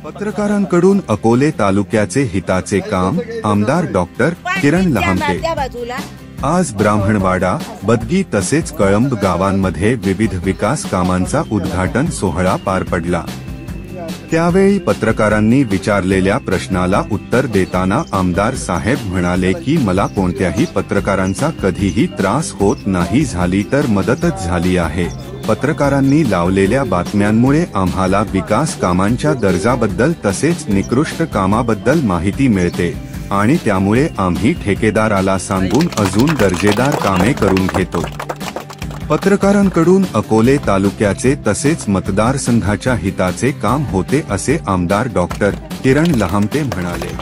पत्रकारांकडून अकोले तालुक्याचे हिताचे काम आमदार डॉक्टर किरण लहामटे। आज ब्राह्मणवाडा, बदगी तसेच कळंब गावांमध्ये विविध विकास कामांचा उद्घाटन सोहळा पार पडला। त्यावेळी पत्रकारांनी विचारलेल्या प्रश्नाला उत्तर देताना आमदार साहेब म्हणाले की मला कोणत्याही पत्रकारांचा कधीही त्रास होत नाही, झाली तर मदतच झाली आहे। पत्रकारांनी लावलेल्या बातम्यांमुळे आम्हाला विकास कामांच्या दर्जाबद्दल तसेच निकृष्ट कामाबद्दल माहिती मिळते आणि त्यामुळे आम्ही ठेकेदाराला सांगून अजून दर्जेदार कामे करून घेतो। पत्रकारांकडून अकोले तालुक्याचे तसेच मतदारसंघाच्या हिताचे काम होते असे आमदार डॉक्टर किरण लहामटे म्हणाले।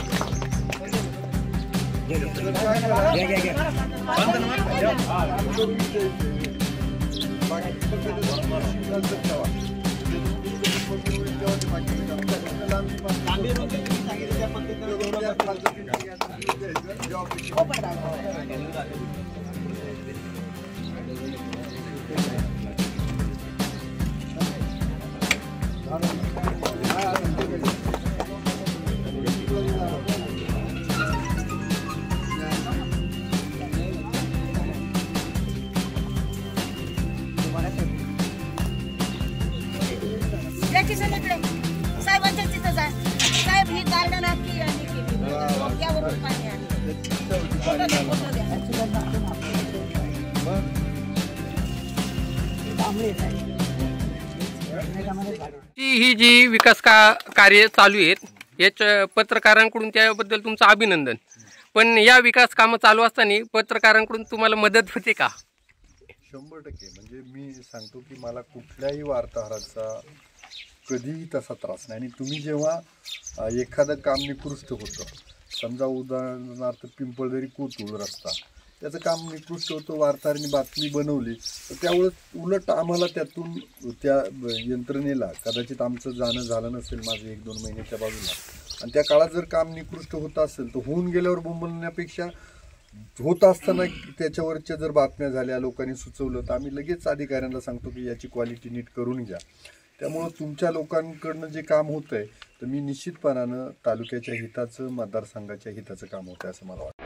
साहेबांच्या तिथं जा, साहेब ही गार्डन आपली आणि डोक्यावरून पाणी आलं। ही जी विकास कार्य चालू आहेत याच्या पत्रकारांकडून त्याबद्दल तुमचं अभिनंदन। पण या विकास कामं चालू असताना पत्रकारांकडून तुम्हाला मदत होते का? 100% म्हणजे मी सांगतो की मला कुठल्याही वार्ताहराचा कधीही तसा त्रास नाही। आणि तुम्ही जेव्हा एखादं काम निकृष्ट होतं, समजा उदाहरणार्थ पिंपळदरी कोथरूड रस्ता, त्याचं काम निकृष्ट होतं, वार्ताहरांनी बातमी बनवली तर त्यावेळेस उलट आम्हाला त्यातून त्या यंत्रणेला कदाचित आमचं जाणं झालं नसेल माझं 1-2 महिन्याच्या बाजूला, आणि त्या काळात जर काम निकृष्ट होत असेल तर होऊन गेल्यावर बोंबलण्यापेक्षा होत असताना त्याच्यावरच्या जर बातम्या झाल्या, लोकांनी सुचवलं तर आम्ही लगेच अधिकाऱ्यांना सांगतो की याची क्वालिटी नीट करून घ्या। त्यामुळं तुमच्या लोकांकडनं जे काम होतंय तर मी निश्चितपणानं तालुक्याच्या हिताचं, मतदारसंघाच्या हिताचं काम होतं असं मला वाटतं।